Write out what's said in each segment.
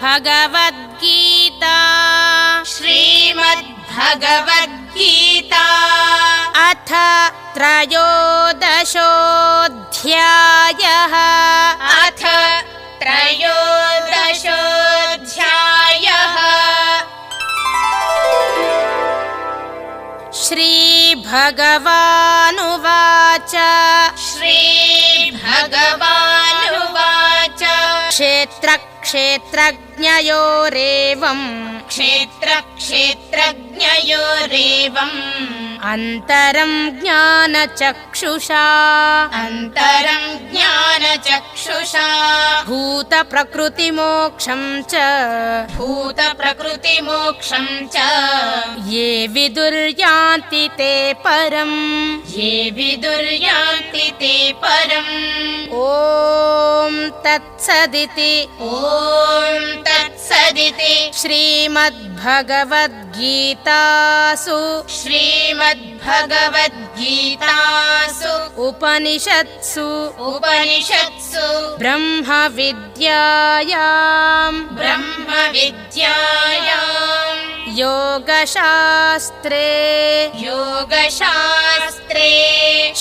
श्रीमद्भगवद्गीता श्रीमद्भगवद्गीता अथ त्रयोदशोऽध्यायः अथ त्रयोदशोऽध्यायः श्रीभगवानुवाच श्रीभगवानुवाच क्षेत्रक्षेत्रज्ञयोरेवम् क्षेत्रक्षेत्रज्ञयोरेवम् अन्तरं ज्ञानचक्षुषा अन्तरं ज्ञानचक्षुषा भूतप्रकृतिमोक्षं च भूतप्रकृतिमोक्षं च ये विदुर्यान्ति ते परम् ये विदुर्यान्ति ते परम् ॐ तत्सदिति ॐ तत्सदिति श्रीमद्भगवद्गीतासु श्रीमद्भगवद्गीतासु उपनिषत्सु ब्रह्मविद्यायां योगशास्त्रे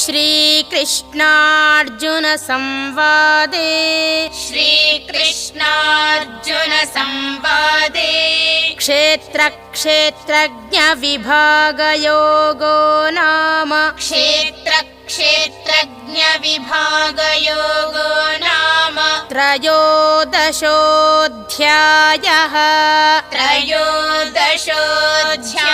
श्रीकृष्णार्जुनसंवादे क्षेत्रक्षेत्रज्ञविभागयोगो नाम त्रयोदशोऽध्यायः।